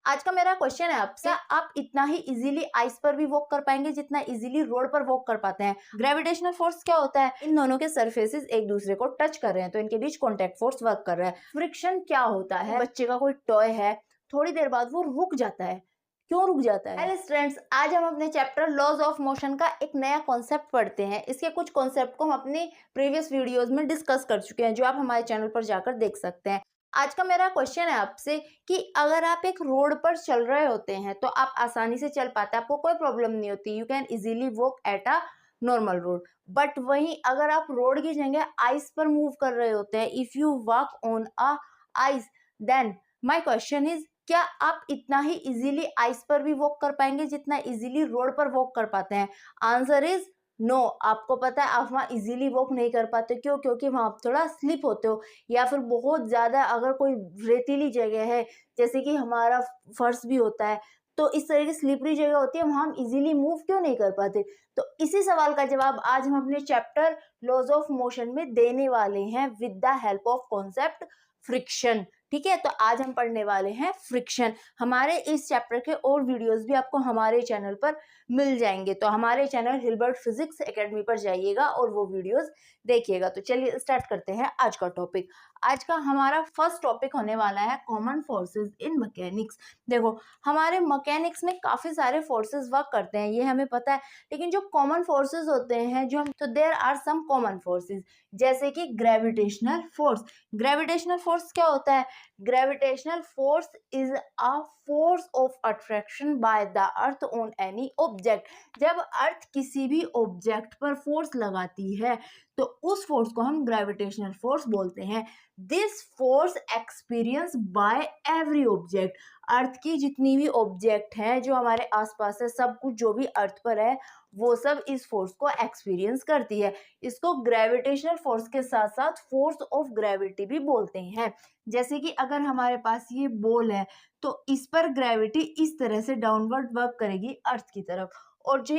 आज का मेरा क्वेश्चन है आपसे, आप इतना ही इजीली आइस पर भी वॉक कर पाएंगे जितना इजीली रोड पर वॉक कर पाते हैं? ग्रेविटेशनल फोर्स क्या होता है? इन दोनों के सरफेसेस एक दूसरे को टच कर रहे हैं तो इनके बीच कॉन्टैक्ट फोर्स वर्क कर रहा है। फ्रिक्शन क्या होता है? बच्चे का कोई टॉय है, थोड़ी देर बाद वो रुक जाता है। क्यों रुक जाता है? हेलो स्टूडेंट्स, आज हम अपने चैप्टर लॉज ऑफ मोशन का एक नया कॉन्सेप्ट पढ़ते हैं। इसके कुछ कॉन्सेप्ट को हम अपने प्रीवियस वीडियोस में डिस्कस कर चुके हैं, जो आप हमारे चैनल पर जाकर देख सकते हैं। आज का मेरा क्वेश्चन है आपसे कि अगर आप एक रोड पर चल रहे होते हैं तो आप आसानी से चल पाते हैं, आपको कोई प्रॉब्लम नहीं होती, you can easily walk at a normal road. But वहीं अगर आप रोड की जगह आइस पर मूव कर रहे होते हैं, if you walk on a ice, then my question is, क्या आप इतना ही इजीली आइस पर भी वॉक कर पाएंगे जितना इजीली रोड पर वॉक कर पाते हैं? Answer is no. आपको पता है आप वहाँ इजीली वॉक नहीं कर पाते। क्यों? क्योंकि वहाँ आप थोड़ा स्लिप होते हो, या फिर बहुत ज़्यादा अगर कोई रेतीली जगह है, जैसे कि हमारा फर्श भी होता है, तो इस तरह की स्लिपरी जगह होती है, वहाँ हम इजीली मूव क्यों नहीं कर पाते? तो इसी सवाल का जवाब आज हम अपने चैप्टर लॉज ऑफ मोशन में देने वाले हैं with the help of concept friction. ठीक है, तो आज हम पढ़ने वाले हैं फ्रिक्शन। हमारे इस चैप्टर के और वीडियोस भी आपको हमारे चैनल पर मिल जाएंगे, तो हमारे चैनल हिलबर्ट फिजिक्स एकेडमी पर जाइएगा और वो वीडियोस देखिएगा। तो चलिए स्टार्ट करते हैं आज का टॉपिक। आज का हमारा फर्स्ट टॉपिक होने वाला है कॉमन फोर्सेस इन मैकेनिक्स। देखो, हमारे मैकेनिक्स में काफी सारे फोर्सेस वर्क करते हैं, ये हमें पता है, लेकिन जो कॉमन फोर्सेस होते हैं जो हम, तो there are some common forces, जैसे कि ग्रेविटेशनल फोर्स। ग्रेविटेशनल फोर्स क्या होता है? Gravitational force is a force of attraction by the earth on any object। जब अर्थ किसी भी ऑब्जेक्ट पर फोर्स लगाती है तो उस फोर्स को हम ग्रेविटेशनल फोर्स बोलते हैं। This force experience by every object. Earth की जितनी भी ऑब्जेक्ट हैं जो हमारे आसपास है, सब कुछ जो भी अर्थ पर है, वो सब इस फोर्स को एक्सपीरियंस करती है। इसको ग्रेविटेशनल फोर्स के साथ साथ फोर्स ऑफ ग्रेविटी भी बोलते हैं। जैसे कि अगर हमारे पास ये बॉल है तो इस पर ग्रेविटी इस तरह से डाउनवर्ड वर्क करेगी अर्थ की तरफ, और जो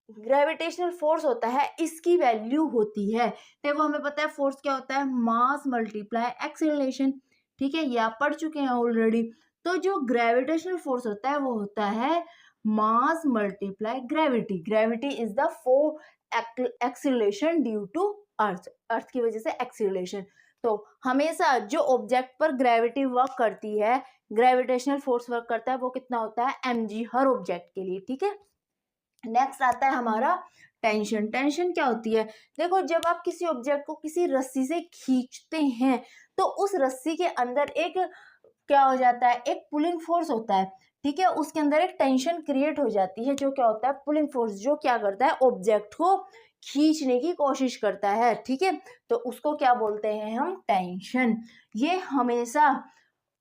ग्रेविटेशनल फोर्स होता है इसकी वैल्यू होती है, देखो हमें पता है फोर्स क्या होता है, मास मल्टीप्लाई एक्सीलरेशन। ठीक है, ये आप पढ़ चुके हैं ऑलरेडी। तो जो ग्रेविटेशनल फोर्स होता है वो होता है mass multiply gravity. Gravity is the force acceleration due to Earth, Earth की वजह से एक्सीलरेशन। तो हमेशा जो ऑब्जेक्ट पर ग्रेविटी वर्क करती है, ग्रेविटेशनल फोर्स वर्क करता है, वो कितना होता है mg हर ऑब्जेक्ट के लिए। ठीक है, नेक्स्ट आता है हमारा टेंशन। टेंशन क्या होती है? देखो, जब आप किसी ऑब्जेक्ट को किसी रस्सी से खींचते हैं तो उस रस्सी के अंदर एक क्या हो जाता है, एक पुलिंग फोर्स होता है। ठीक है, उसके अंदर एक टेंशन क्रिएट हो जाती है, जो क्या होता है, पुलिंग फोर्स, जो क्या करता है, ऑब्जेक्ट को खींचने की कोशिश करता है। ठीक है, तो उसको क्या बोलते हैं हम? टेंशन। ये हमेशा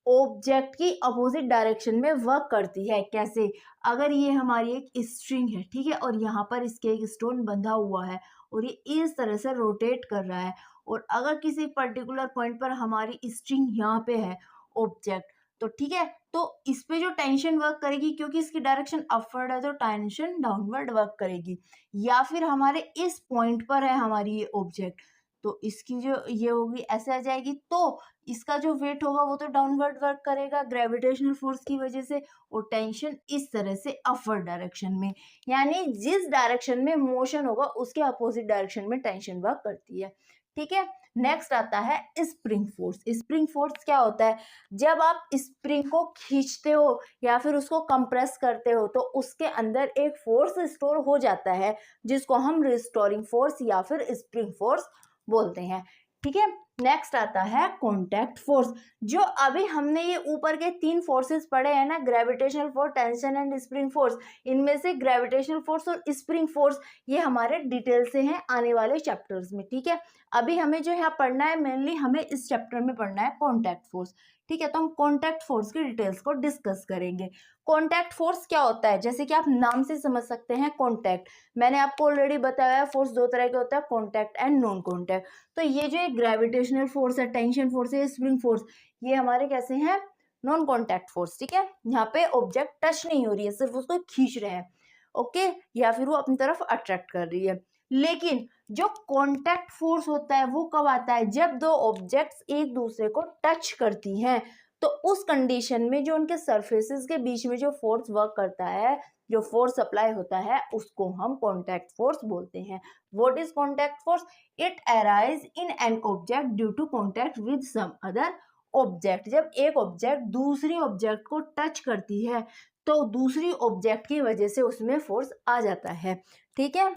ऑब्जेक्ट की अपोजिट डायरेक्शन में वर्क करती है। कैसे? अगर ये हमारी एक स्ट्रिंग है, ठीक है, और यहाँ पर इसके एक स्टोन बंधा हुआ है और ये इस तरह से रोटेट कर रहा है, और अगर किसी पर्टिकुलर पॉइंट पर हमारी स्ट्रिंग यहाँ पे है ऑब्जेक्ट, तो ठीक है, तो इस पे जो टेंशन वर्क करेगी, क्योंकि इसकी डायरेक्शन अपवर्ड है तो टेंशन डाउनवर्ड वर्क करेगी। या फिर हमारे इस पॉइंट पर है हमारी ये ऑब्जेक्ट, तो इसकी जो ये होगी ऐसे आ जाएगी, तो इसका जो वेट होगा वो तो डाउनवर्ड वर्क करेगा ग्रेविटेशनल फोर्स की वजह से, और टेंशन इस तरह से अपवर्ड डायरेक्शन में, यानी जिस डायरेक्शन में मोशन होगा उसके अपोजिट डायरेक्शन में टेंशन वर्क करती है। ठीक है, नेक्स्ट आता है स्प्रिंग फोर्स। स्प्रिंग फोर्स क्या होता है? जब आप स्प्रिंग को खींचते हो या फिर उसको कंप्रेस करते हो तो उसके अंदर एक फोर्स स्टोर हो जाता है, जिसको हम रिस्टोरिंग फोर्स या फिर स्प्रिंग फोर्स बोलते हैं। ठीक है, नेक्स्ट आता है कॉन्टैक्ट फोर्स। जो अभी हमने ये ऊपर के तीन फोर्सेस पढ़े हैं ना, gravitational force, tension and spring force, इनमें से ग्रेविटेशनल फोर्स और स्प्रिंग फोर्स ये हमारे डिटेल से हैं आने वाले चैप्टर्स में। ठीक है, अभी हमें जो यहाँ पढ़ना है, मेनली हमें इस चैप्टर में पढ़ना है कॉन्टैक्ट फोर्स। ठीक है, तो हम कॉन्टैक्ट फोर्स की डिटेल्स को डिस्कस करेंगे। कॉन्टैक्ट फोर्स क्या होता है? जैसे कि आप नाम से समझ सकते हैं, कॉन्टैक्ट, मैंने आपको ऑलरेडी बताया फोर्स दो तरह के होता है, कॉन्टैक्ट एंड नॉन कॉन्टैक्ट। तो ये जो एक ग्रेविटेशनल फोर्स है, टेंशन फोर्स है, स्प्रिंग फोर्स, ये हमारे कैसे हैं? Non contact force. ठीक है, यहाँ पे ऑब्जेक्ट टच नहीं हो रही है, सिर्फ उसको खींच रहे हैं, ओके, या फिर वो अपनी तरफ अट्रैक्ट कर रही है। लेकिन जो कॉन्टैक्ट फोर्स होता है वो कब आता है? जब दो ऑब्जेक्ट्स एक दूसरे को टच करती हैं, तो उस कंडीशन में जो उनके सरफेसेस के बीच में जो फोर्स वर्क करता है, जो फोर्स अप्लाई होता है, उसको हम कॉन्टैक्ट फोर्स बोलते हैं। What is contact force? It arise in an object due to contact with some other object. जब एक ऑब्जेक्ट दूसरी ऑब्जेक्ट को टच करती है तो दूसरी ऑब्जेक्ट की वजह से उसमें फोर्स आ जाता है। ठीक है,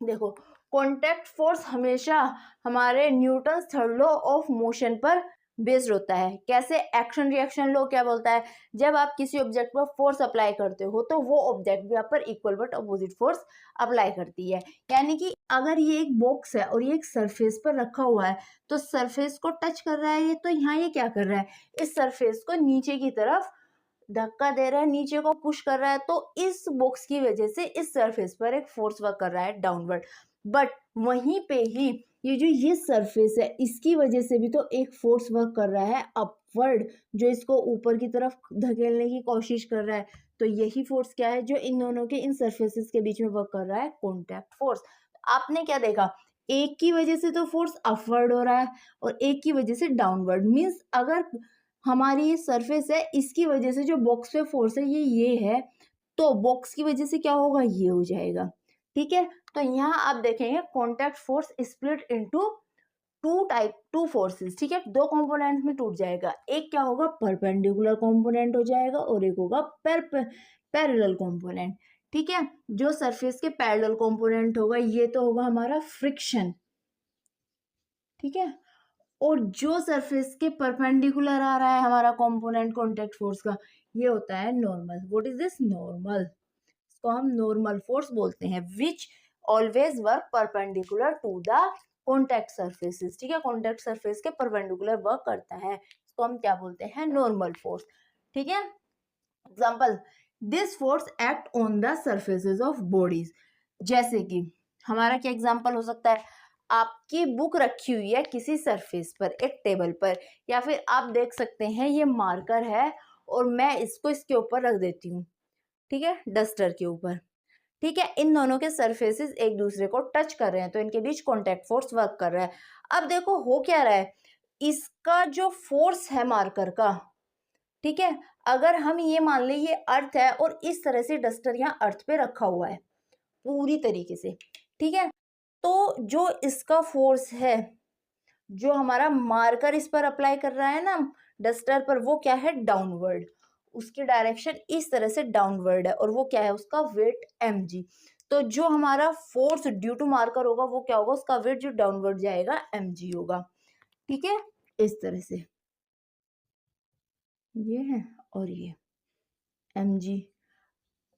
देखो कॉन्टैक्ट फोर्स हमेशा हमारे Newton third law of motion पर बेस्ड होता है। कैसे? एक्शन रिएक्शन लॉ क्या बोलता है? जब आप किसी ऑब्जेक्ट पर फोर्स अप्लाई करते हो तो वो ऑब्जेक्ट भी आप पर equal but opposite force apply करती है। यानी कि अगर ये एक बॉक्स है और ये एक सरफेस पर रखा हुआ है तो सरफेस को टच कर रहा है ये, तो यहाँ ये क्या कर रहा है? इस सरफेस को नीचे की तरफ धक्का दे रहा है, नीचे को पुश कर रहा है, तो इस बॉक्स की वजह से इस सरफेस पर एक फोर्स वर्क कर रहा है डाउनवर्ड। बट वहीं पे ही ये सरफेस है, इसकी वजह से भी तो एक फोर्स वर्क कर रहा है अपवर्ड, जो इसको ऊपर की तरफ धकेलने की कोशिश कर रहा है। तो यही फोर्स क्या है जो इन दोनों के इन सरफेसेस के बीच में वर्क कर रहा है? Contact force. आपने क्या देखा? एक की वजह से तो फोर्स अपवर्ड हो रहा है और एक की वजह से डाउनवर्ड। मीन्स अगर हमारी ये सरफेस है, इसकी वजह से जो बॉक्स पे फोर्स है ये है, तो बॉक्स की वजह से क्या होगा? ये हो जाएगा। ठीक है, तो यहाँ आप देखेंगे contact force split into two forces. ठीक है, दो कंपोनेंट में टूट जाएगा। एक क्या होगा? परपेंडिकुलर कंपोनेंट हो जाएगा और एक होगा पैरेलल कंपोनेंट। ठीक है, जो सरफेस के पैरेलल कंपोनेंट होगा ये तो होगा हमारा फ्रिक्शन। ठीक है, और जो सरफेस के परपेंडिकुलर आ रहा है हमारा कंपोनेंट कॉन्टैक्ट फोर्स का, ये होता है normal. What is this? Normal. इसको हम नॉर्मल फोर्स बोलते हैं, which always work perpendicular to the contact surfaces. ठीक है, कॉन्टैक्ट सरफेस के परपेंडिकुलर वर्क करता है, इसको हम क्या बोलते हैं? Normal force. ठीक है, example, this force act on the surfaces of bodies. जैसे कि हमारा क्या एग्जाम्पल हो सकता है? आपकी बुक रखी हुई है किसी सरफेस पर, एक टेबल पर, या फिर आप देख सकते हैं ये मार्कर है और मैं इसको इसके ऊपर रख देती हूँ। ठीक है, डस्टर के ऊपर। ठीक है, इन दोनों के सरफेसेस एक दूसरे को टच कर रहे हैं तो इनके बीच कॉन्टैक्ट फोर्स वर्क कर रहा है। अब देखो हो क्या रहा है, इसका जो फोर्स है मार्कर का, ठीक है, अगर हम ये मान लें ये अर्थ है और इस तरह से डस्टर यहाँ अर्थ पे रखा हुआ है पूरी तरीके से। ठीक है, तो जो इसका फोर्स है, जो हमारा मार्कर इस पर अप्लाई कर रहा है ना डस्टर पर, वो क्या है? डाउनवर्ड। उसकी डायरेक्शन इस तरह से डाउनवर्ड है और वो क्या है? उसका वेट mg। तो जो हमारा फोर्स ड्यू टू मार्कर होगा वो क्या होगा? उसका वेट जो डाउनवर्ड जाएगा mg होगा। ठीक है, इस तरह से ये है और ये mg।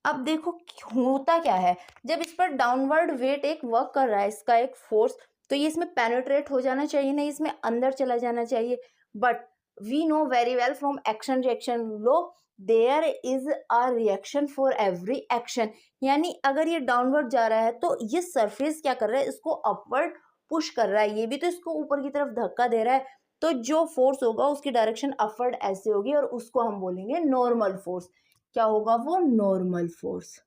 अब देखो होता क्या है, जब इस पर डाउनवर्ड वेट एक वर्क कर रहा है, इसका एक फोर्स, तो ये इसमें पेनिट्रेट हो जाना चाहिए, नहीं इसमें अंदर चला जाना चाहिए। But we know very well from action reaction law, there is a reaction for every action. यानी अगर ये डाउनवर्ड जा रहा है तो ये सरफेस क्या कर रहा है? इसको अपवर्ड पुश कर रहा है, ये भी तो इसको ऊपर की तरफ धक्का दे रहा है। तो जो फोर्स होगा उसकी डायरेक्शन अपवर्ड ऐसे होगी और उसको हम बोलेंगे नॉर्मल फोर्स। क्या होगा? वो नॉर्मल फोर्स।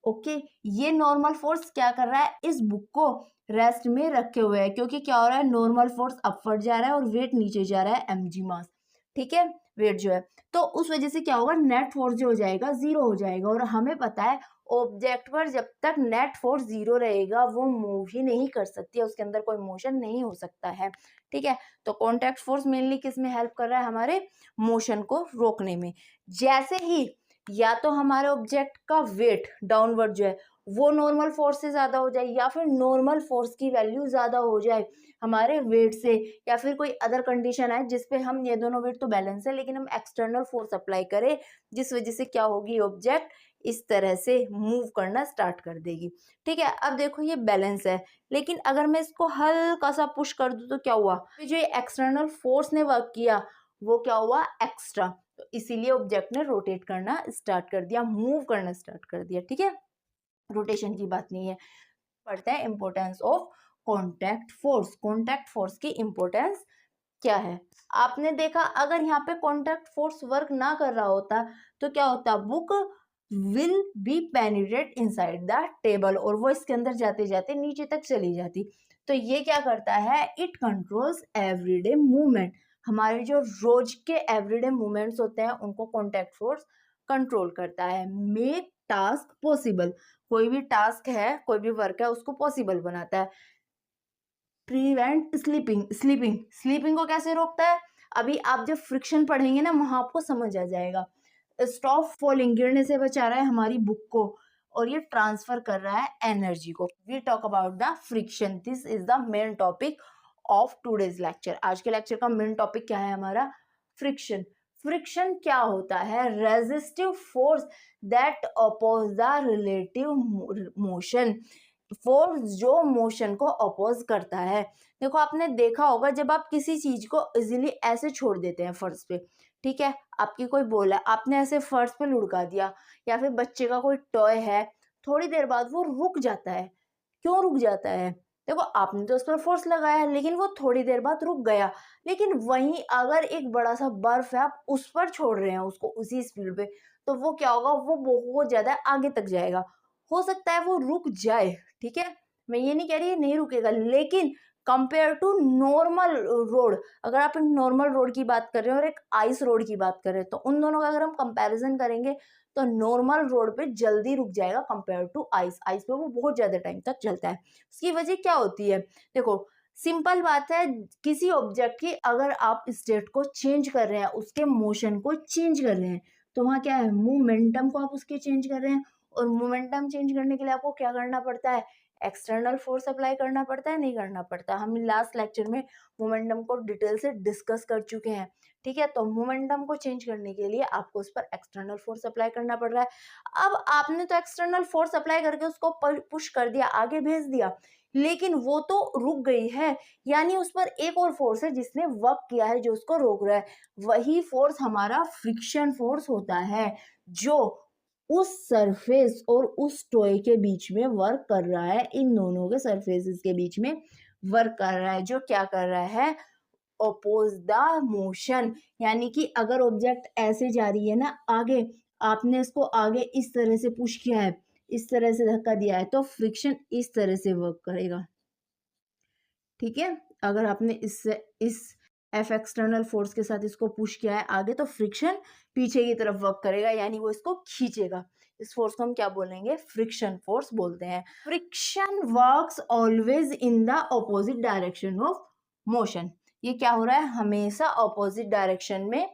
ओके, ये नॉर्मल फोर्स क्या कर रहा है? इस बुक को रेस्ट में रखे हुए है, क्योंकि क्या हो रहा है? नॉर्मल फोर्स अपवर्ड जा रहा है और वेट नीचे जा रहा है mg मास। ठीक है, वेट जो है, तो उस वजह से क्या होगा? नेट फोर्स जो हो जाएगा जीरो हो जाएगा। और हमें पता है ऑब्जेक्ट पर जब तक नेट फोर्स जीरो रहेगा वो मूव ही नहीं कर सकती है, उसके अंदर कोई मोशन नहीं हो सकता है। ठीक है, तो कॉन्टैक्ट फोर्स मेनली किस में हेल्प कर रहा है? हमारे मोशन को रोकने में। जैसे ही या तो हमारे ऑब्जेक्ट का वेट डाउनवर्ड जो है वो नॉर्मल फोर्स से ज्यादा हो जाए, या फिर नॉर्मल फोर्स की वैल्यू ज्यादा हो जाए हमारे वेट से, या फिर कोई अदर कंडीशन है जिसपे हम ये दोनों वेट तो बैलेंस है लेकिन हम एक्सटर्नल फोर्स अप्लाई करें, जिस वजह से क्या होगी? ऑब्जेक्ट इस तरह से मूव करना स्टार्ट कर देगी। ठीक है, अब देखो ये बैलेंस है, लेकिन अगर मैं इसको हल्का सा पुश कर दूं तो क्या हुआ? जो एक्सटर्नल फोर्स ने वर्क किया वो क्या हुआ? एक्स्ट्रा। तो इसीलिए ऑब्जेक्ट ने रोटेट करना स्टार्ट कर दिया, मूव करना स्टार्ट कर दिया। ठीक है, रोटेशन की बात नहीं है। पढ़ते हैं importance of contact force. Contact force की इंपॉर्टेंस क्या है? आपने देखा अगर यहाँ पे कॉन्टैक्ट फोर्स वर्क ना कर रहा होता तो क्या होता? Book will be penetrate inside the table, और वो इसके अंदर जाते जाते नीचे तक चली जाती। तो ये क्या करता है? इट कंट्रोल्स एवरीडे मूवमेंट, हमारे जो रोज के एवरीडे मूवमेंट्स होते हैं उनको कॉन्टैक्ट फोर्स कंट्रोल करता है। मेक टास्क पॉसिबल, कोई भी टास्क है, कोई भी वर्क है, उसको पॉसिबल बनाता है। प्रिवेंट स्लीपिंग, स्लीपिंग को कैसे रोकता है? अभी आप जब फ्रिक्शन पढ़ेंगे ना वहां आपको समझ आ जाएगा। स्टॉप फॉलिंग, गिरने से बचा रहा है हमारी बुक को, और ये ट्रांसफर कर रहा है एनर्जी को। We talk about the friction, this is the main topic of today's lecture. आज के लेक्चर का मेन टॉपिक क्या है हमारा? फ्रिक्शन। फ्रिक्शन क्या होता है? Resistive force that oppose the relative motion, force जो मोशन को अपोज करता है। देखो आपने देखा होगा जब आप किसी चीज को इजीली ऐसे छोड़ देते हैं फर्श पे, ठीक है, आपकी कोई बॉल है, आपने ऐसे फर्श पे लुढ़का दिया, या फिर बच्चे का कोई टॉय है, थोड़ी देर बाद वो रुक जाता है। क्यों रुक जाता है? देखो आपने तो उस पर फोर्स लगाया है लेकिन वो थोड़ी देर बाद रुक गया। लेकिन वहीं अगर एक बड़ा सा बर्फ है, आप उस पर छोड़ रहे हैं उसको उसी स्पीड पे, तो वो क्या होगा? वो बहुत ज्यादा आगे तक जाएगा। हो सकता है वो रुक जाए, ठीक है, मैं ये नहीं कह रही है नहीं रुकेगा, लेकिन कंपेयर टू नॉर्मल रोड, अगर आप एक नॉर्मल रोड की बात कर रहे हैं और एक आइस रोड की बात कर रहे हैं, तो उन दोनों का अगर हम कंपैरिजन करेंगे तो नॉर्मल रोड पे जल्दी रुक जाएगा कंपेयर टू आइस। आइस पे वो बहुत ज्यादा टाइम तक चलता है। उसकी वजह क्या होती है? देखो सिंपल बात है, किसी ऑब्जेक्ट की अगर आप स्टेट को चेंज कर रहे हैं, उसके मोशन को चेंज कर रहे हैं, तो वहाँ क्या है? मोमेंटम को आप उसके चेंज कर रहे हैं, और मोमेंटम चेंज करने के लिए आपको क्या करना पड़ता है? एक्सटर्नल फोर्स अप्लाई करना पड़ता है, नहीं करना पड़ता? हम लास्ट लेक्चर में मोमेंटम को डिटेल से डिस्कस कर चुके हैं, ठीक है। तो मोमेंटम को चेंज करने के लिए आपको उस पर एक्सटर्नल फोर्स अप्लाई करना पड़ रहा है। अब आपने तो एक्सटर्नल फोर्स अप्लाई करके उसको पुश कर दिया, आगे भेज दिया, लेकिन वो तो रुक गई है, यानी उस पर एक और फोर्स है जिसने वर्क किया है, जो उसको रोक रहा है। वही फोर्स हमारा फ्रिक्शन फोर्स होता है, जो उस सरफेस और उस टॉय के बीच में वर्क कर रहा है, इन दोनों के सरफेसेस के बीच में वर्क कर रहा है, जो क्या कर रहा है? Oppose the motion. यानी कि अगर ऑब्जेक्ट ऐसे जा रही है ना आगे, आपने इसको आगे इस तरह से पुश किया है, इस तरह से धक्का दिया है, तो फ्रिक्शन इस तरह से वर्क करेगा, ठीक है। अगर आपने इससे इस एफ एक्सटर्नल फोर्स के साथ इसको पुश किया है आगे, तो फ्रिक्शन पीछे की तरफ वर्क करेगा, यानी वो इसको खींचेगा। इस फोर्स को हम क्या बोलेंगे? फ्रिक्शन फोर्स बोलते हैं। Friction works always in the opposite direction of motion. ये क्या हो रहा है? हमेशा ऑपोजिट डायरेक्शन में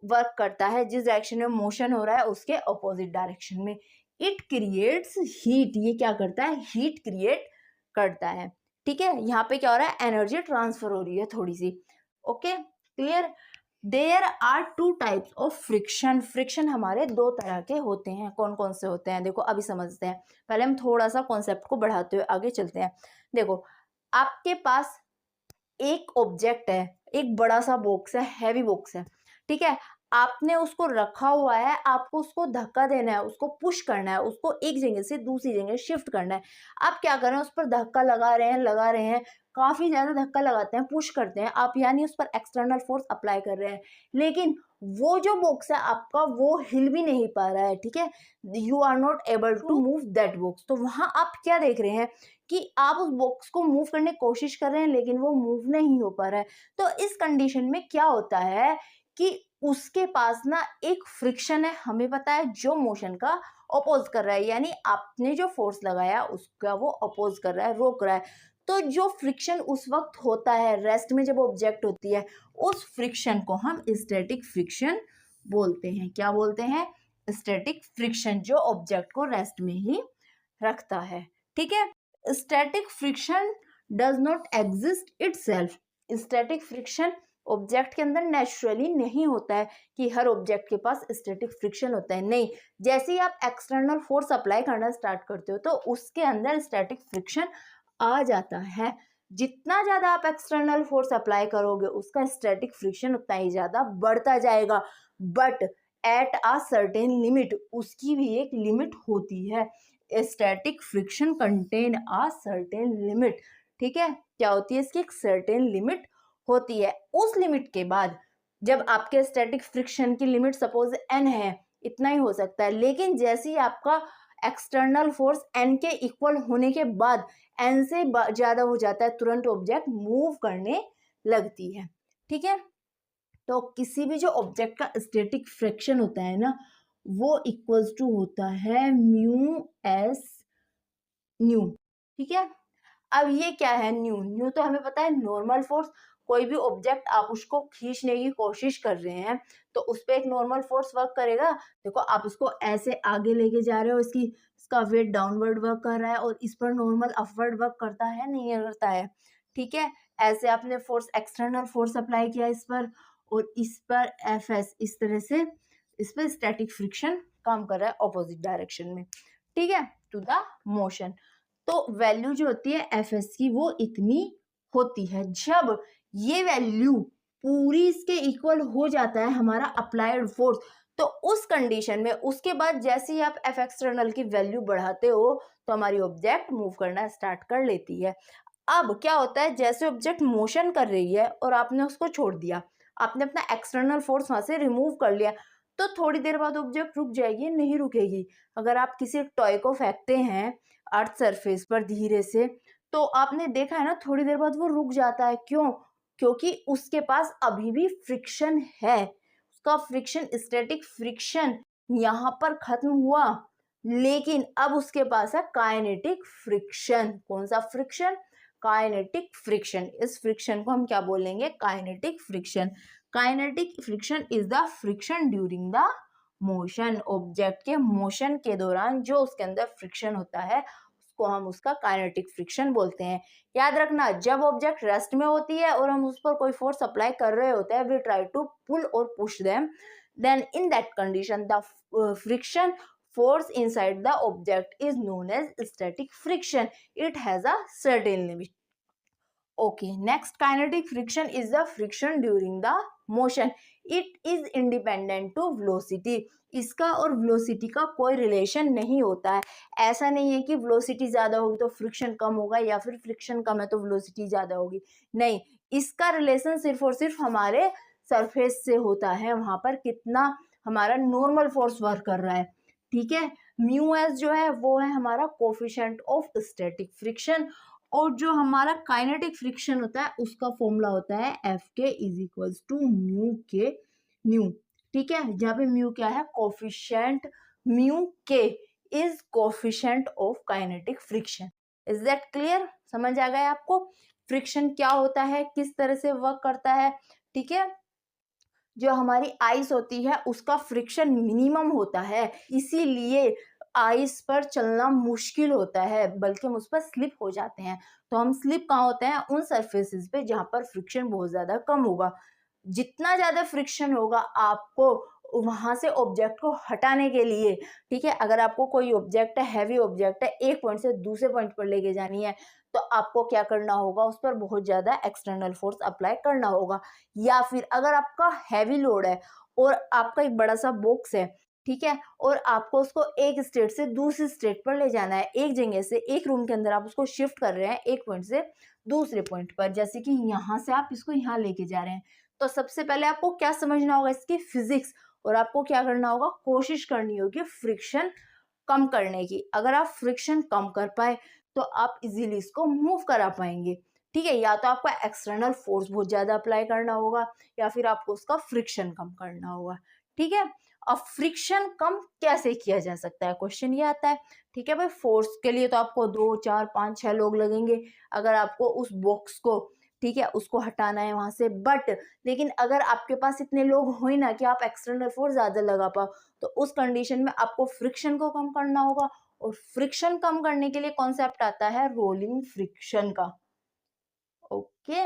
वर्क करता है, जिस डायरेक्शन में मोशन हो रहा है उसके ऑपोजिट डायरेक्शन में। इट क्रिएट्स हीट, ये क्या करता है? हीट क्रिएट करता है, ठीक है। यहाँ पे क्या हो रहा है? एनर्जी ट्रांसफर हो रही है थोड़ी सी, okay clear. There are two types of friction. Friction हमारे दो तरह के होते हैं। कौन कौन से होते हैं? देखो अभी समझते हैं, पहले हम थोड़ा सा कॉन्सेप्ट को बढ़ाते हुए आगे चलते हैं। देखो आपके पास एक ऑब्जेक्ट है, एक बड़ा सा बॉक्स है, हैवी बॉक्स है, ठीक है, आपने उसको रखा हुआ है, आपको उसको धक्का देना है, उसको पुश करना है, उसको एक जगह से दूसरी जगह शिफ्ट करना है। आप क्या कर रहे हैं? उस पर धक्का लगा रहे हैं, काफी ज्यादा धक्का लगाते हैं, पुश करते हैं आप, यानी उस पर एक्सटर्नल फोर्स अप्लाई कर रहे हैं, लेकिन वो जो बॉक्स है आपका वो हिल भी नहीं पा रहा है, ठीक है, you are not able to move that box. तो वहां आप क्या देख रहे हैं कि आप उस बॉक्स को मूव करने की कोशिश कर रहे हैं लेकिन वो मूव नहीं हो पा रहा है। तो इस कंडीशन में क्या होता है कि उसके पास ना एक फ्रिक्शन है, हमें पता है, जो मोशन का अपोज कर रहा है, यानी आपने जो फोर्स लगाया उसका वो अपोज कर रहा है, रोक रहा है। तो जो फ्रिक्शन उस वक्त होता है रेस्ट में जब ऑब्जेक्ट होती है, उस फ्रिक्शन को हम स्टैटिक फ्रिक्शन बोलते हैं। क्या बोलते हैं? स्टैटिक फ्रिक्शन, जो ऑब्जेक्ट को रेस्ट में ही रखता है, ठीक है। Static friction does not exist itself. Static friction object के अंदर नेचुरली नहीं होता है कि हर ऑब्जेक्ट के पास स्टैटिक फ्रिक्शन होता है, नहीं। जैसे ही आप एक्सटर्नल फोर्स अप्लाई करना स्टार्ट करते हो तो उसके अंदर स्टैटिक फ्रिक्शन आ जाता है। जितना ज्यादा आप एक्सटर्नल फोर्स अप्लाई करोगे उसका स्टैटिक फ्रिक्शन उतना ही ज्यादा बढ़ता जाएगा, but at a certain limit, उसकी भी एक लिमिट होती है। Static friction contain a certain limit, ठीक है, क्या होती है? इसकी एक सर्टेन लिमिट होती है। उस लिमिट के बाद जब आपके स्टैटिक फ्रिक्शन की लिमिट सपोज n है, इतना ही हो सकता है, लेकिन जैसे ही आपका एक्सटर्नल फोर्स n के इक्वल होने के बाद n से ज्यादा हो जाता है, तुरंत ऑब्जेक्ट मूव करने लगती है, ठीक है। तो किसी भी जो ऑब्जेक्ट का स्टैटिक फ्रिक्शन होता है ना, वो इक्वल्स टू होता है म्यू एस न्यू। ठीक है, अब ये क्या है न्यू? न्यू तो हमें पता है नॉर्मल फोर्स। कोई भी ऑब्जेक्ट आप उसको खींचने की कोशिश कर रहे हैं तो उस पर एक नॉर्मल फोर्स वर्क करेगा। देखो आप इसको ऐसे आगे लेके जा रहे हो, इसका वेट डाउनवर्ड वर्क कर रहा है और इस पर नॉर्मल अपवर्ड वर्क करता है, नहीं करता है? ठीक है, ऐसे आपने फोर्स एक्सटर्नल फोर्स अप्लाई किया इस पर, और इस पर एफ एस, इस तरह से इस पर स्टैटिक फ्रिक्शन काम कर रहा है ऑपोजिट डायरेक्शन में। ठीक है, टू द मोशन। तो वैल्यू जो होती है एफ एस की वो इतनी होती है। जब ये वैल्यू पूरी इसके इक्वल हो जाता है हमारा अप्लाइड फोर्स, तो उस कंडीशन में उसके बाद जैसे ही आप एफ एक्सटर्नल की वैल्यू बढ़ाते हो तो हमारी ऑब्जेक्ट मूव करना स्टार्ट कर लेती है। अब क्या होता है, जैसे ऑब्जेक्ट मोशन कर रही है और आपने उसको छोड़ दिया, आपने अपना एक्सटर्नल फोर्स वहां से रिमूव कर लिया, तो थोड़ी देर बाद ऑब्जेक्ट रुक जाएगी, नहीं रुकेगी। अगर आप किसी टॉय को फेंकते हैं अर्थ सरफेस पर धीरे से, तो आपने देखा है ना थोड़ी देर बाद वो रुक जाता है। क्यों? क्योंकि उसके पास अभी भी फ्रिक्शन है। उसका फ्रिक्शन, स्टैटिक फ्रिक्शन यहाँ पर खत्म हुआ, लेकिन अब उसके पास है काइनेटिक फ्रिक्शन। कौन सा फ्रिक्शन? Kinetic friction. इस फ्रिक्शन को हम क्या बोलेंगे? Kinetic friction. Kinetic friction is the friction during the motion. Object के मोशन के दौरान जो उसके अंदर फ्रिक्शन होता है उसको हम उसका काइनेटिक फ्रिक्शन बोलते हैं। याद रखना, जब ऑब्जेक्ट रेस्ट में होती है और हम उस पर कोई फोर्स अप्लाई कर रहे होते हैं, वी ट्राई टू पुल और push them, then in that condition the friction force inside the object is known as static friction. It has a certain limit. Okay, next kinetic friction is the friction during the motion. It is independent to velocity. इसका और velocity का कोई relation नहीं होता है। ऐसा नहीं है कि वेलोसिटी ज्यादा होगी तो फ्रिक्शन कम होगा, या फिर फ्रिक्शन कम है तो वेलोसिटी ज्यादा होगी। नहीं, इसका रिलेशन सिर्फ और सिर्फ हमारे सरफेस से होता है, वहां पर कितना हमारा नॉर्मल फोर्स वर्क कर रहा है। ठीक है, म्यू एस जो है वो है हमारा कोफिशिएंट ऑफ स्टैटिक फ्रिक्शन, और जो हमारा काइनेटिक फ्रिक्शन होता है उसका फॉर्मूला होता है F K is equals to mu के न्यू। ठीक है, जहाँ पे म्यू क्या है? कोफिशिएंट। म्यू के is coefficient of kinetic friction. Is that clear? समझ आ गया आपको फ्रिक्शन क्या होता है, किस तरह से वर्क करता है? ठीक है, जो हमारी आइस होती है उसका फ्रिक्शन मिनिमम होता है, इसीलिए आइस पर चलना मुश्किल होता है, बल्कि हम उस पर स्लिप हो जाते हैं। तो हम स्लिप कहाँ होते हैं? उन सरफेसेस पे जहाँ पर फ्रिक्शन बहुत ज्यादा कम होगा। जितना ज्यादा फ्रिक्शन होगा आपको वहां से ऑब्जेक्ट को हटाने के लिए, ठीक है, अगर आपको कोई ऑब्जेक्ट है, हैवी ऑब्जेक्ट है, एक पॉइंट से दूसरे पॉइंट पर लेके जानी है, तो आपको क्या करना होगा? उस पर बहुत ज्यादा एक्सटर्नल फोर्स अप्लाई करना होगा। या फिर अगर आपका हैवी लोड है और आपका एक बड़ा सा बॉक्स है, ठीक है, और आपको उसको एक स्टेट से दूसरी स्टेट पर ले जाना है, एक जगह से, एक रूम के अंदर आप उसको शिफ्ट कर रहे हैं एक पॉइंट से दूसरे पॉइंट पर, जैसे कि यहाँ से आप इसको यहाँ लेके जा रहे हैं, तो सबसे पहले आपको क्या समझना होगा? इसकी फिजिक्स। और आपको क्या करना होगा? कोशिश करनी होगी फ्रिक्शन कम करने की। अगर आप फ्रिक्शन कम कर पाए तो आप इजीली इसको मूव करा पाएंगे। ठीक है, या तो आपका एक्सटर्नल फोर्स बहुत ज्यादा अप्लाई करना होगा, या फिर आपको उसका फ्रिक्शन कम करना होगा। ठीक है, अब फ्रिक्शन कम कैसे किया जा सकता है? क्वेश्चन ये आता है। ठीक है भाई, फोर्स के लिए तो आपको 2 4 5 6 लोग लगेंगे अगर आपको उस बॉक्स को, ठीक है, उसको हटाना है वहां से। बट लेकिन अगर आपके पास इतने लोग हो ही ना कि आप एक्सटर्नल फोर्स ज्यादा लगा पाओ, तो उस कंडीशन में आपको फ्रिक्शन को कम करना होगा। और फ्रिक्शन कम करने के लिए कॉन्सेप्ट आता है रोलिंग फ्रिक्शन का। ओके,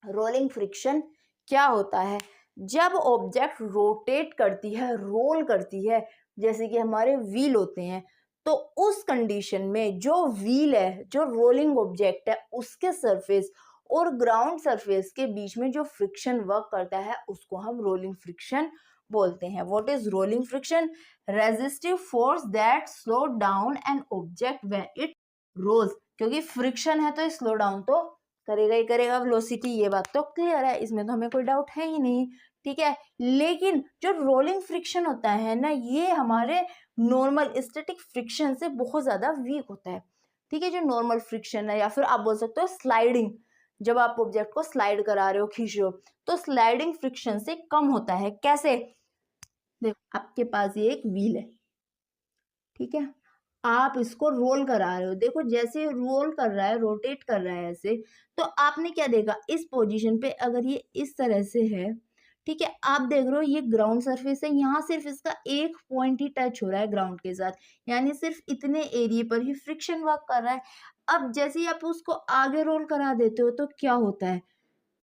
रोलिंग फ्रिक्शन क्या होता है? जब ऑब्जेक्ट रोटेट करती है, रोल करती है, जैसे कि हमारे व्हील होते हैं, तो उस कंडीशन में जो व्हील है, जो रोलिंग ऑब्जेक्ट है, उसके सरफेस और ग्राउंड सरफेस के बीच में जो फ्रिक्शन वर्क करता है उसको हम रोलिंग फ्रिक्शन बोलते हैं। What is rolling friction? Resistive force that slow down an object when it rolls. क्योंकि फ्रिक्शन है तो स्लो डाउन तो करेगा ही करेगा वेलोसिटी, ये बात तो क्लियर है, इसमें तो हमें कोई डाउट है ही नहीं। ठीक है, लेकिन जो रोलिंग फ्रिक्शन होता है ना, ये हमारे नॉर्मल स्टैटिक फ्रिक्शन से बहुत ज्यादा वीक होता है। ठीक है, जो नॉर्मल फ्रिक्शन है, या फिर आप बोल सकते हो स्लाइडिंग, जब आप ऑब्जेक्ट को स्लाइड करा रहे हो, खींच रहे हो, तो स्लाइडिंग फ्रिक्शन से कम होता है। कैसे? देखो आपके पास ये एक व्हील है, ठीक है, आप इसको रोल करा रहे हो, देखो जैसे रोल कर रहा है, रोटेट कर रहा है ऐसे, तो आपने क्या देखा, इस पोजीशन पे अगर ये इस तरह से है, ठीक है, आप देख रहे हो ये ग्राउंड सरफेस है, यहाँ सिर्फ इसका एक पॉइंट ही टच हो रहा है ग्राउंड के साथ, यानी सिर्फ इतने एरिया पर ही फ्रिक्शन वर्क कर रहा है। अब जैसे ही आप उसको आगे रोल करा देते हो तो क्या होता है,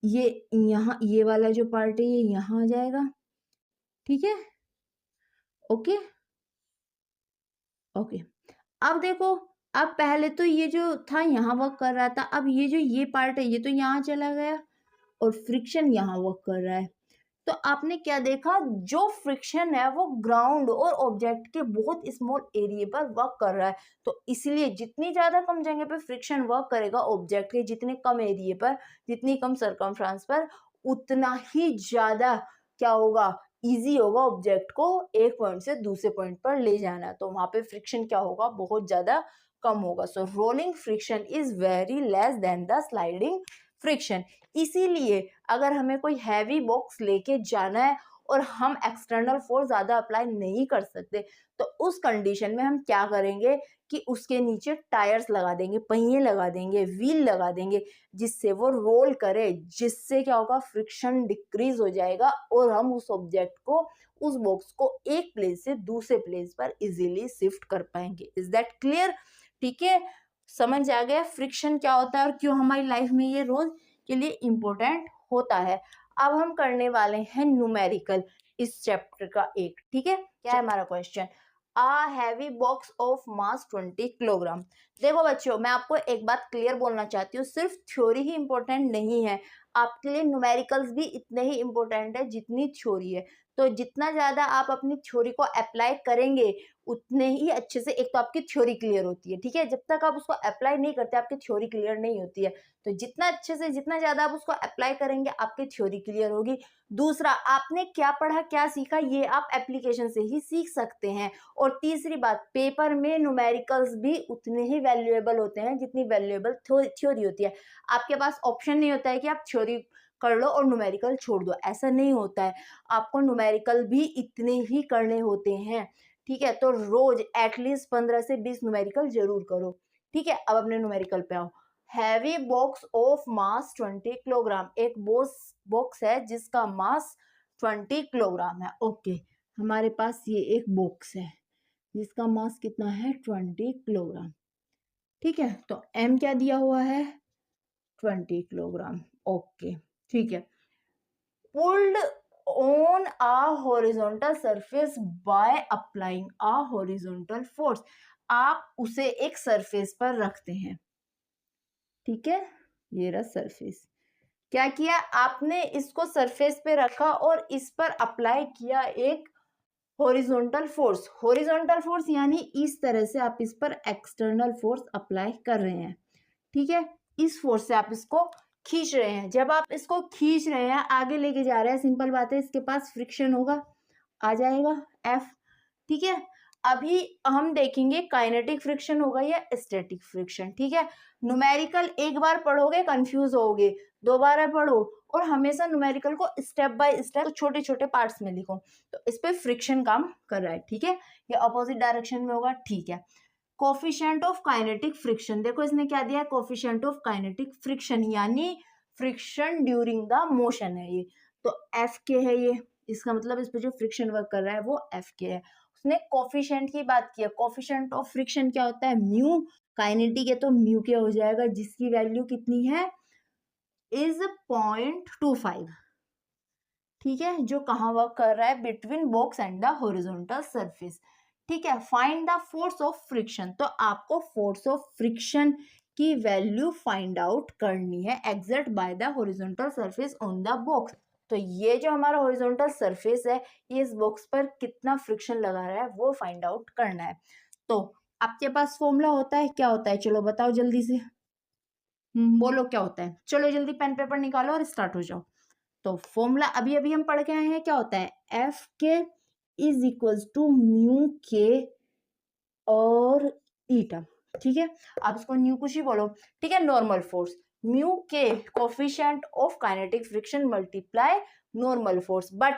ये यहाँ ये वाला जो पार्ट है ये यहाँ आ जाएगा, ठीक है, ओके ओके। अब देखो, अब पहले तो ये जो था यहाँ वर्क कर रहा था, अब ये जो ये पार्ट है ये तो यहाँ चला गया और फ्रिक्शन यहाँ वर्क कर रहा है। तो आपने क्या देखा, जो फ्रिक्शन है वो ग्राउंड और ऑब्जेक्ट के बहुत स्मॉल एरिया पर वर्क कर रहा है। तो इसलिए जितनी ज्यादा कम जगह पे फ्रिक्शन वर्क करेगा ऑब्जेक्ट के, जितने कम एरिया पर, जितनी कम सरकमफ्रेंस पर, उतना ही ज्यादा क्या होगा, इजी होगा ऑब्जेक्ट को एक पॉइंट से दूसरे पॉइंट पर ले जाना। तो वहां पे फ्रिक्शन क्या होगा, बहुत ज्यादा कम होगा। So rolling friction is very less than the sliding friction. इसीलिए अगर हमें कोई हैवी बॉक्स लेके जाना है और हम एक्सटर्नल फोर्स ज्यादा अप्लाई नहीं कर सकते, तो उस कंडीशन में हम क्या करेंगे कि उसके नीचे टायर्स लगा देंगे, पहिए लगा देंगे, व्हील लगा देंगे, जिससे वो रोल करे, जिससे क्या होगा, फ्रिक्शन डिक्रीज हो जाएगा और हम उस ऑब्जेक्ट को, उस बॉक्स को एक प्लेस से दूसरे प्लेस पर इजीली शिफ्ट कर पाएंगे। Is that clear? ठीक है, समझ आ गया फ्रिक्शन क्या होता है और क्यों हमारी लाइफ में ये रोज के लिए इम्पोर्टेंट होता है। अब हम करने वाले हैं न्यूमेरिकल इस चैप्टर का एक, ठीक है। क्या है हमारा question, a heavy box of mass 20 kilogram. देखो बच्चों, मैं आपको एक बात क्लियर बोलना चाहती हूँ, सिर्फ थ्योरी ही इम्पोर्टेंट नहीं है, आपके लिए न्यूमेरिकल्स भी इतने ही इम्पोर्टेंट है जितनी थ्योरी है। तो जितना ज्यादा आप अपनी थ्योरी को अप्लाई करेंगे उतने ही अच्छे से, एक तो आपकी थ्योरी क्लियर होती है, ठीक है, जब तक आप उसको अप्लाई नहीं करते आपकी थ्योरी क्लियर नहीं होती है। तो जितना अच्छे से, जितना ज्यादा आप उसको अप्लाई करेंगे आपकी थ्योरी क्लियर होगी। दूसरा, आपने क्या पढ़ा, क्या सीखा, ये आप एप्लीकेशन से ही सीख सकते हैं। और तीसरी बात, पेपर में न्यूमेरिकल्स भी उतने ही वैल्यूएबल होते हैं जितनी वैल्यूएबल थ्योरी होती है। आपके पास ऑप्शन नहीं होता है कि आप थ्योरी कर लो और न्यूमेरिकल छोड़ दो, ऐसा नहीं होता है, आपको न्यूमेरिकल भी इतने ही करने होते हैं, ठीक है। तो रोज एटलीस्ट 15 से 20 न्यूमेरिकल जरूर करो, ठीक है। अब अपने न्यूमेरिकल पे आओ। Heavy box of mass 20 kilogram, एक बॉक्स है जिसका मास 20 किलोग्राम है, ओके। हमारे पास ये एक बॉक्स है जिसका मास कितना है, 20 किलोग्राम, ठीक है। तो m क्या दिया हुआ है, 20 किलोग्राम, ओके, ठीक है। Pulled on a horizontal surface by applying a horizontal force, आप उसे एक सरफेस पर रखते हैं, ठीक है, ये रहा सरफेस। क्या किया आपने, इसको सरफेस पे रखा और इस पर अप्लाई किया एक हॉरिजॉन्टल फोर्स। हॉरिजॉन्टल फोर्स यानी इस तरह से आप इस पर एक्सटर्नल फोर्स अप्लाई कर रहे हैं, ठीक है। इस फोर्स से आप इसको खींच रहे हैं, जब आप इसको खींच रहे हैं, आगे लेके जा रहे हैं, सिंपल बात है, इसके पास फ्रिक्शन होगा, आ जाएगा F, ठीक है। अभी हम देखेंगे काइनेटिक फ्रिक्शन होगा या स्टैटिक फ्रिक्शन, ठीक है। न्यूमेरिकल एक बार पढ़ोगे कंफ्यूज होगे, दोबारा पढ़ो, और हमेशा न्यूमेरिकल को स्टेप बाय स्टेप छोटे छोटे पार्ट्स में लिखो। तो इस पे फ्रिक्शन काम कर रहा है, ठीक है, ये अपोजिट डायरेक्शन में होगा, ठीक है। कोफिशिएंट ऑफ काइनेटिक फ्रिक्शन, देखो इसने क्या दिया है, कोफिशिएंट ऑफ काइनेटिक फ्रिक्शन यानी फ्रिक्शन ड्यूरिंग द मोशन है ये, तो एफ के है ये, इसका मतलब इस पे जो फ्रिक्शन वर्क कर रहा है वो एफ के है। उसने कोफिशिएंट की बात की है, कोफिशिएंट ऑफ फ्रिक्शन क्या होता है, म्यू, काइनेटिक है तो म्यू के हो जाएगा, जिसकी वैल्यू कितनी है, इज 0.25, ठीक है, जो कहाँ वर्क कर रहा है, between box and the horizontal surface, ठीक है। Find the force of friction, तो आपको फोर्स ऑफ फ्रिक्शन की वैल्यू फाइंड आउट करनी है, exert by the horizontal surface on the box. तो ये जो हमारा हॉरिजॉन्टल सरफेस है, ये इस बॉक्स पर कितना फ्रिक्शन लगा रहा है वो फाइंड आउट करना है। तो आपके पास फॉर्मूला होता है, क्या होता है, चलो बताओ जल्दी से, बोलो क्या होता है, चलो जल्दी पेन पेपर निकालो और स्टार्ट हो जाओ। तो फॉर्मूला अभी अभी हम पढ़ के आए हैं, क्या होता है, F K is equals to mu के और ईटा, ठीक है। आप इसको न्यू कुछ ही बोलो, ठीक है। नॉर्मल फोर्स, म्यू के coefficient of kinetic friction multiply normal force, but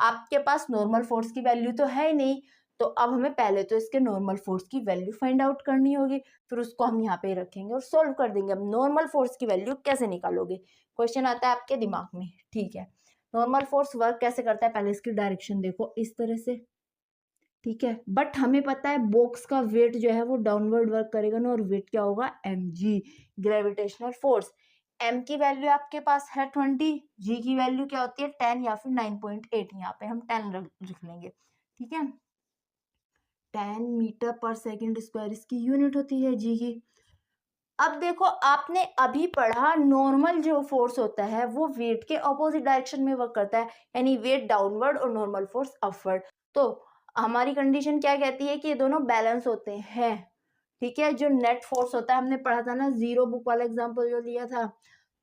आपके पास नॉर्मल फोर्स की वैल्यू तो है ही नहीं, तो अब हमें पहले तो इसके नॉर्मल फोर्स की वैल्यू फाइंड आउट करनी होगी, फिर उसको हम यहाँ पे रखेंगे और सॉल्व कर देंगे। अब नॉर्मल फोर्स की वैल्यू कैसे निकालोगे, क्वेश्चन आता है आपके दिमाग में, ठीक है। नॉर्मल फोर्स वर्क कैसे करता है, पहले इसकी डायरेक्शन देखो, इस तरह से, ठीक है। बट हमें पता है बॉक्स का वेट जो है वो डाउनवर्ड वर्क करेगा ना, और वेट क्या होगा, mg, ग्रेविटेशनल फोर्स। m की वैल्यू आपके पास है 20, g की वैल्यू क्या होती है 10 या फिर 9.8, यहाँ पे हम 10 लिख लेंगे, ठीक है। 10 मीटर पर सेकेंड स्क्वायर इसकी यूनिट होती है g की। अब देखो आपने अभी पढ़ा नॉर्मल जो फोर्स होता है वो वेट के ऑपोजिट डायरेक्शन में वर्क करता है, यानी वेट डाउनवर्ड और नॉर्मल फोर्स अपवर्ड। तो हमारी कंडीशन क्या कहती है कि ये दोनों बैलेंस होते हैं, ठीक है। जो नेट फोर्स होता है हमने पढ़ा था ना, जीरो बुक वाला एग्जांपल जो लिया था,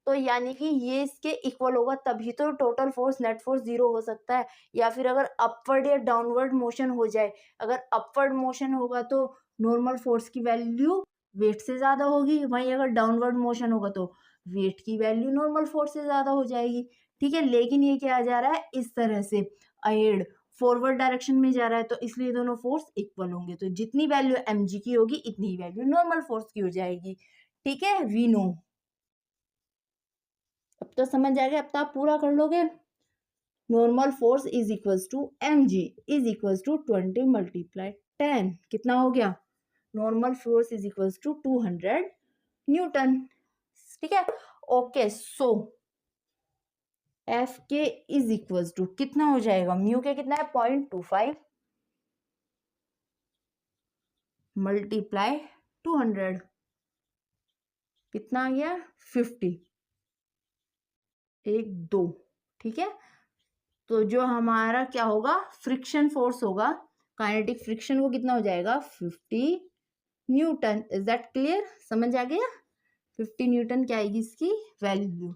तो यानी कि ये इसके इक्वल होगा, तभी तो total force net force zero हो सकता है। या फिर अगर अपवर्ड या डाउनवर्ड मोशन हो जाए, अगर अपवर्ड मोशन होगा तो नॉर्मल फोर्स की वैल्यू वेट से ज्यादा होगी, वहीं अगर डाउनवर्ड मोशन होगा तो वेट की वैल्यू नॉर्मल फोर्स से ज्यादा हो जाएगी, ठीक है। लेकिन ये क्या जा रहा है, इस तरह से अहेड फॉरवर्ड डायरेक्शन में जा रहा है, तो इसलिए दोनों फोर्स इक्वल होंगे, तो जितनी वैल्यू mg की होगी इतनी ही वैल्यू नॉर्मल फोर्स की हो जाएगी, ठीक है। वी नो, अब तो समझ आ गया, अब तो आप पूरा कर लोगे। Normal force is equals to mg is equals to 20 multiply 10, कितना हो गया, normal force is equals to 200 newton, ठीक है। Okay, so F K is equals to कितना हो जाएगा, म्यू के कितना है 0.25 मल्टीप्लाई 200, कितना आ गया 50, 1 2, ठीक है। तो जो हमारा क्या होगा, फ्रिक्शन फोर्स होगा, काइनेटिक फ्रिक्शन, वो कितना हो जाएगा 50 न्यूटन। इज दैट क्लियर, समझ आ गया, 50 न्यूटन क्या आएगी इसकी वैल्यू,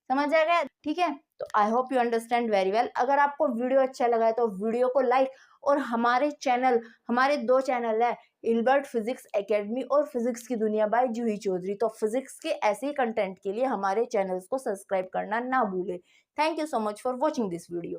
समझ आ गया, ठीक है। तो I hope you understand very well. अगर आपको वीडियो अच्छा लगा है तो वीडियो को लाइक, और हमारे 2 चैनल है, इल्बर्ट फिजिक्स एकेडमी और फिजिक्स की दुनिया बाय जूही चौधरी, तो फिजिक्स के ऐसे ही कंटेंट के लिए हमारे चैनल्स को सब्सक्राइब करना ना भूले। Thank you so much for watching this video.